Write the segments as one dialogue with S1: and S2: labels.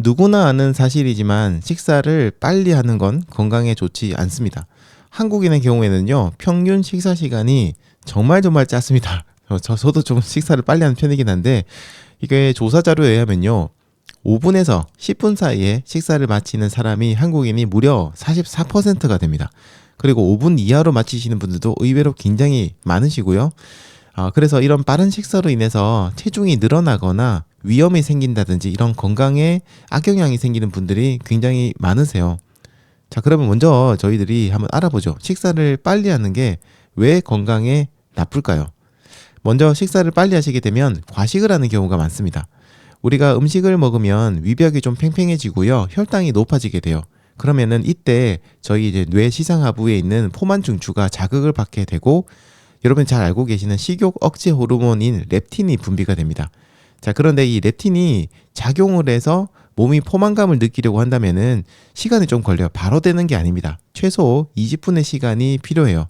S1: 누구나 아는 사실이지만 식사를 빨리 하는 건 건강에 좋지 않습니다. 한국인의 경우에는요, 평균 식사 시간이 정말 짧습니다. 저도 좀 식사를 빨리 하는 편이긴 한데, 이게 조사 자료에 의하면요, 5분에서 10분 사이에 식사를 마치는 사람이 한국인이 무려 44%가 됩니다. 그리고 5분 이하로 마치시는 분들도 의외로 굉장히 많으시고요. 그래서 이런 빠른 식사로 인해서 체중이 늘어나거나 위험이 생긴다든지 이런 건강에 악영향이 생기는 분들이 굉장히 많으세요. 자, 그러면 먼저 저희들이 한번 알아보죠. 식사를 빨리 하는 게 왜 건강에 나쁠까요? 먼저 식사를 빨리 하시게 되면 과식을 하는 경우가 많습니다. 우리가 음식을 먹으면 위벽이 좀 팽팽해지고요. 혈당이 높아지게 돼요. 그러면은 이때 저희 이제 뇌 시상하부에 있는 포만중추가 자극을 받게 되고, 여러분이 잘 알고 계시는 식욕 억제 호르몬인 렙틴이 분비가 됩니다. 자, 그런데 이 렙틴이 작용을 해서 몸이 포만감을 느끼려고 한다면은 시간이 좀 걸려요. 바로 되는 게 아닙니다. 최소 20분의 시간이 필요해요.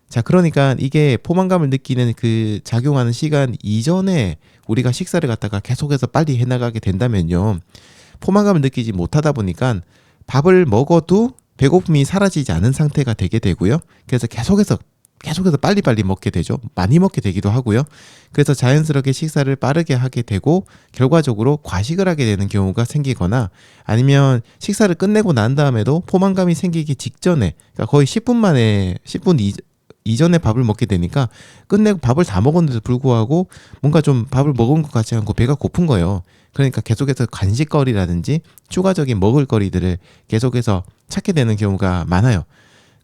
S1: 자, 그러니까 이게 포만감을 느끼는 그 작용하는 시간 이전에 우리가 식사를 갖다가 계속해서 빨리 해나가게 된다면요, 포만감을 느끼지 못하다 보니까 밥을 먹어도 배고픔이 사라지지 않은 상태가 되게 되고요. 그래서 계속해서 빨리빨리 먹게 되죠. 많이 먹게 되기도 하고요. 그래서 자연스럽게 식사를 빠르게 하게 되고 결과적으로 과식을 하게 되는 경우가 생기거나, 아니면 식사를 끝내고 난 다음에도 포만감이 생기기 직전에, 그러니까 거의 10분 만에 10분 이전에 밥을 먹게 되니까 끝내고 밥을 다 먹었는데도 불구하고 뭔가 좀 밥을 먹은 것 같지 않고 배가 고픈 거예요. 그러니까 계속해서 간식거리라든지 추가적인 먹을거리들을 계속해서 찾게 되는 경우가 많아요.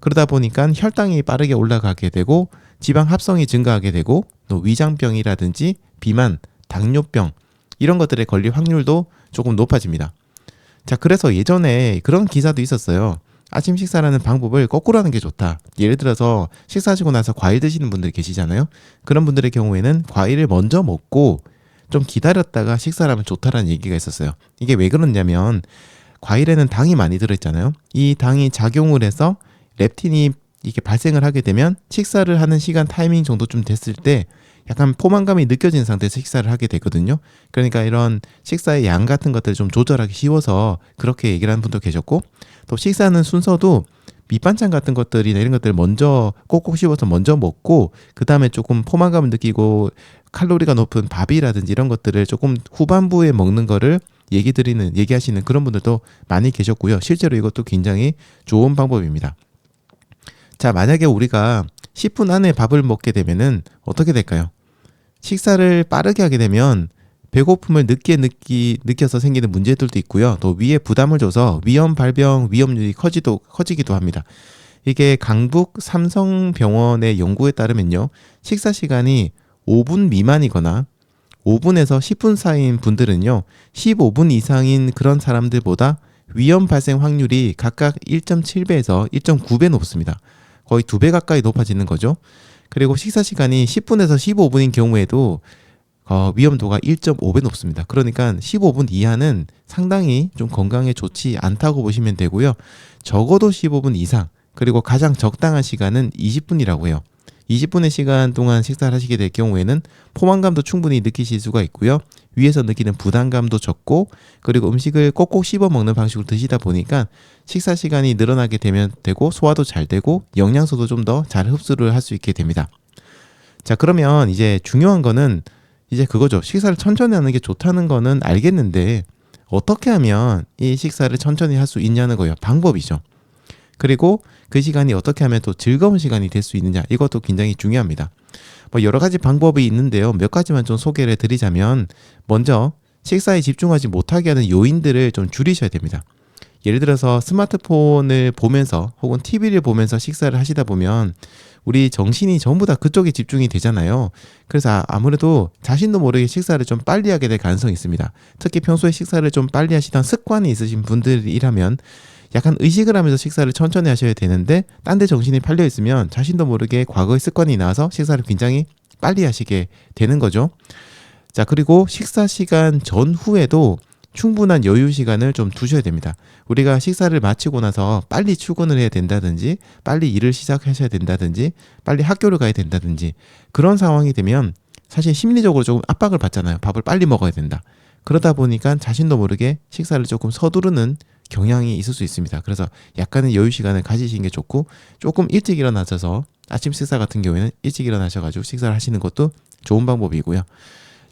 S1: 그러다 보니까 혈당이 빠르게 올라가게 되고 지방 합성이 증가하게 되고, 또 위장병이라든지 비만, 당뇨병 이런 것들에 걸릴 확률도 조금 높아집니다. 자, 그래서 예전에 그런 기사도 있었어요. 아침 식사라는 방법을 거꾸로 하는 게 좋다. 예를 들어서 식사하시고 나서 과일 드시는 분들 계시잖아요. 그런 분들의 경우에는 과일을 먼저 먹고 좀 기다렸다가 식사를 하면 좋다라는 얘기가 있었어요. 이게 왜 그러냐면 과일에는 당이 많이 들어있잖아요. 이 당이 작용을 해서 렙틴이 이게 발생을 하게 되면 식사를 하는 시간 타이밍 정도쯤 됐을 때 약간 포만감이 느껴지는 상태에서 식사를 하게 되거든요. 그러니까 이런 식사의 양 같은 것들을 좀 조절하기 쉬워서 그렇게 얘기를 하는 분도 계셨고, 또 식사하는 순서도 밑반찬 같은 것들이나 이런 것들을 먼저 꼭꼭 씹어서 먼저 먹고, 그 다음에 조금 포만감을 느끼고 칼로리가 높은 밥이라든지 이런 것들을 조금 후반부에 먹는 거를 얘기하시는 그런 분들도 많이 계셨고요. 실제로 이것도 굉장히 좋은 방법입니다. 자, 만약에 우리가 10분 안에 밥을 먹게 되면은 어떻게 될까요? 식사를 빠르게 하게 되면 배고픔을 늦게 느껴서 생기는 문제들도 있고요. 또 위에 부담을 줘서 위험 발병 위험률이 커지기도 합니다. 이게 강북 삼성병원의 연구에 따르면요, 식사 시간이 5분 미만이거나 5분에서 10분 사이인 분들은요, 15분 이상인 그런 사람들보다 위험 발생 확률이 각각 1.7배에서 1.9배 높습니다. 거의 2배 가까이 높아지는 거죠. 그리고 식사 시간이 10분에서 15분인 경우에도 위험도가 1.5배 높습니다. 그러니까 15분 이하는 상당히 좀 건강에 좋지 않다고 보시면 되고요. 적어도 15분 이상, 그리고 가장 적당한 시간은 20분이라고 해요. 20분의 시간 동안 식사를 하시게 될 경우에는 포만감도 충분히 느끼실 수가 있고요. 위에서 느끼는 부담감도 적고, 그리고 음식을 꼭꼭 씹어 먹는 방식으로 드시다 보니까 식사 시간이 늘어나게 되고 소화도 잘 되고 영양소도 좀 더 잘 흡수를 할 수 있게 됩니다. 자, 그러면 이제 중요한 거는 이제 그거죠. 식사를 천천히 하는 게 좋다는 거는 알겠는데 어떻게 하면 이 식사를 천천히 할 수 있냐는 거예요. 방법이죠. 그리고 그 시간이 어떻게 하면 또 즐거운 시간이 될 수 있느냐, 이것도 굉장히 중요합니다. 여러 가지 방법이 있는데요. 몇 가지만 좀 소개를 드리자면, 먼저 식사에 집중하지 못하게 하는 요인들을 좀 줄이셔야 됩니다. 예를 들어서 스마트폰을 보면서 혹은 TV를 보면서 식사를 하시다 보면 우리 정신이 전부 다 그쪽에 집중이 되잖아요. 그래서 아무래도 자신도 모르게 식사를 좀 빨리 하게 될 가능성이 있습니다. 특히 평소에 식사를 좀 빨리 하시던 습관이 있으신 분들이라면 약간 의식을 하면서 식사를 천천히 하셔야 되는데, 딴 데 정신이 팔려 있으면 자신도 모르게 과거의 습관이 나와서 식사를 굉장히 빨리 하시게 되는 거죠. 자, 그리고 식사 시간 전후에도 충분한 여유 시간을 좀 두셔야 됩니다. 우리가 식사를 마치고 나서 빨리 출근을 해야 된다든지, 빨리 일을 시작하셔야 된다든지, 빨리 학교를 가야 된다든지, 그런 상황이 되면 사실 심리적으로 조금 압박을 받잖아요. 밥을 빨리 먹어야 된다. 그러다 보니까 자신도 모르게 식사를 조금 서두르는 경향이 있을 수 있습니다. 그래서 약간의 여유 시간을 가지시는 게 좋고, 조금 일찍 일어나셔서 아침 식사 같은 경우에는 일찍 일어나셔가지고 식사를 하시는 것도 좋은 방법이고요.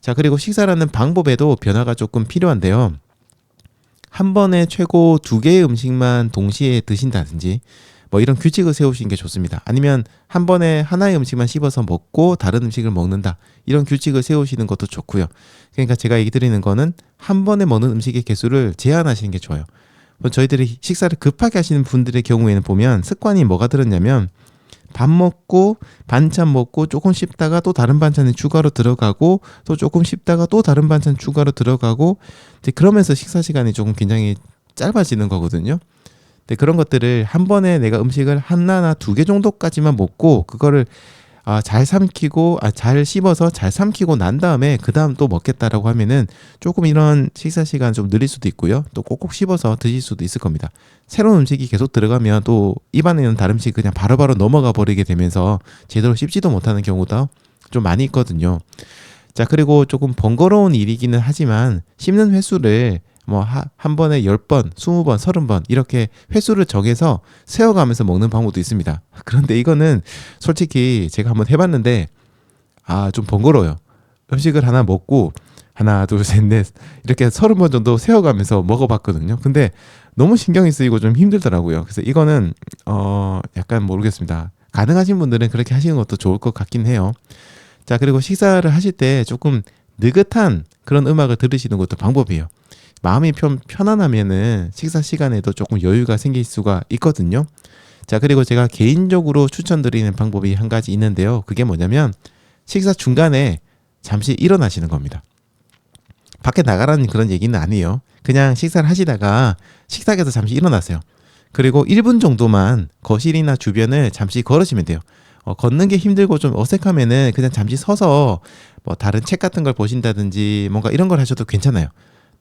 S1: 자, 그리고 식사라는 방법에도 변화가 조금 필요한데요. 한 번에 최고 2개의 음식만 동시에 드신다든지 뭐 이런 규칙을 세우시는 게 좋습니다. 아니면 한 번에 하나의 음식만 씹어서 먹고 다른 음식을 먹는다, 이런 규칙을 세우시는 것도 좋고요. 그러니까 제가 얘기 드리는 거는 한 번에 먹는 음식의 개수를 제한하시는 게 좋아요. 저희들이 식사를 급하게 하시는 분들의 경우에는 보면 습관이 뭐가 들었냐면, 밥 먹고 반찬 먹고 조금 씹다가 또 다른 반찬이 추가로 들어가고 또 조금 씹다가 또 다른 반찬 추가로 들어가고, 이제 그러면서 식사 시간이 조금 굉장히 짧아지는 거거든요. 근데 그런 것들을 한 번에 내가 음식을 하나나 2개 정도까지만 먹고 그거를 잘 삼키고 잘 씹어서 잘 삼키고 난 다음에 그 다음 또 먹겠다라고 하면은 조금 이런 식사 시간 좀 늘릴 수도 있고요. 또 꼭꼭 씹어서 드실 수도 있을 겁니다. 새로운 음식이 계속 들어가면 또 입안에 있는 다른 음식 그냥 바로바로 넘어가 버리게 되면서 제대로 씹지도 못하는 경우도 좀 많이 있거든요. 자, 그리고 조금 번거로운 일이기는 하지만 씹는 횟수를 뭐 한 번에 10번, 20번, 30번 이렇게 횟수를 정해서 세어가면서 먹는 방법도 있습니다. 그런데 이거는 솔직히 제가 한번 해봤는데 좀 번거로워요. 음식을 하나 먹고 하나, 둘, 셋, 넷 이렇게 30번 정도 세어가면서 먹어봤거든요. 근데 너무 신경이 쓰이고 좀 힘들더라고요. 그래서 이거는 약간 모르겠습니다. 가능하신 분들은 그렇게 하시는 것도 좋을 것 같긴 해요. 자, 그리고 식사를 하실 때 조금 느긋한 그런 음악을 들으시는 것도 방법이에요. 마음이 편안하면은 식사 시간에도 조금 여유가 생길 수가 있거든요. 자, 그리고 제가 개인적으로 추천드리는 방법이 한 가지 있는데요. 그게 뭐냐면 식사 중간에 잠시 일어나시는 겁니다. 밖에 나가라는 그런 얘기는 아니에요. 그냥 식사를 하시다가 식탁에서 잠시 일어나세요. 그리고 1분 정도만 거실이나 주변을 잠시 걸으시면 돼요. 걷는 게 힘들고 좀 어색하면은 그냥 잠시 서서 뭐 다른 책 같은 걸 보신다든지 뭔가 이런 걸 하셔도 괜찮아요.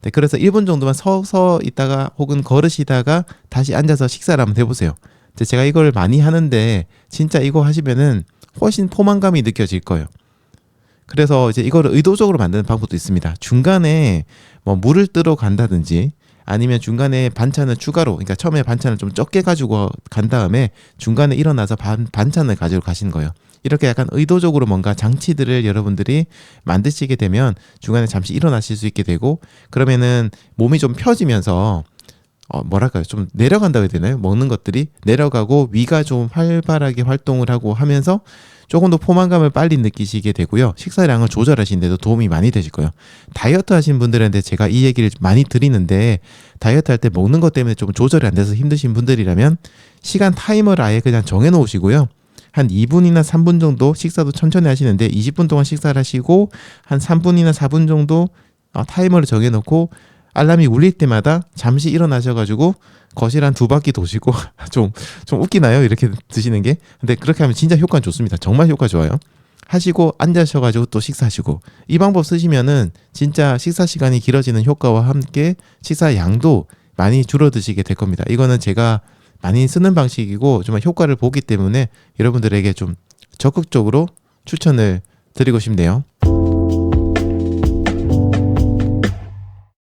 S1: 네, 그래서 1분 정도만 서서 있다가 혹은 걸으시다가 다시 앉아서 식사를 한번 해보세요. 제가 이걸 많이 하는데 진짜 이거 하시면은 훨씬 포만감이 느껴질 거예요. 그래서 이제 이거를 의도적으로 만드는 방법도 있습니다. 중간에 뭐 물을 뜨러 간다든지 아니면 중간에 반찬을 추가로, 그러니까 처음에 반찬을 좀 적게 가지고 간 다음에 중간에 일어나서 반찬을 가지고 가시는 거예요. 이렇게 약간 의도적으로 뭔가 장치들을 여러분들이 만드시게 되면 중간에 잠시 일어나실 수 있게 되고, 그러면은 몸이 좀 펴지면서 뭐랄까요, 좀 내려간다고 해야 되나요? 먹는 것들이 내려가고 위가 좀 활발하게 활동을 하고 하면서 조금 더 포만감을 빨리 느끼시게 되고요. 식사량을 조절하시는 데도 도움이 많이 되실 거예요. 다이어트 하시는 분들한테 제가 이 얘기를 많이 드리는데, 다이어트 할 때 먹는 것 때문에 좀 조절이 안 돼서 힘드신 분들이라면 시간 타이머를 아예 그냥 정해 놓으시고요. 한 2분이나 3분 정도 식사도 천천히 하시는데 20분 동안 식사를 하시고 한 3분이나 4분 정도 타이머를 정해 놓고 알람이 울릴 때마다 잠시 일어나셔가지고 거실 한 2바퀴 도시고 좀 웃기나요? 이렇게 드시는 게. 근데 그렇게 하면 진짜 효과는 좋습니다. 정말 효과 좋아요. 하시고 앉으셔가지고 또 식사하시고, 이 방법 쓰시면은 진짜 식사 시간이 길어지는 효과와 함께 식사 양도 많이 줄어드시게 될 겁니다. 이거는 제가 많이 쓰는 방식이고 정말 효과를 보기 때문에 여러분들에게 좀 적극적으로 추천을 드리고 싶네요.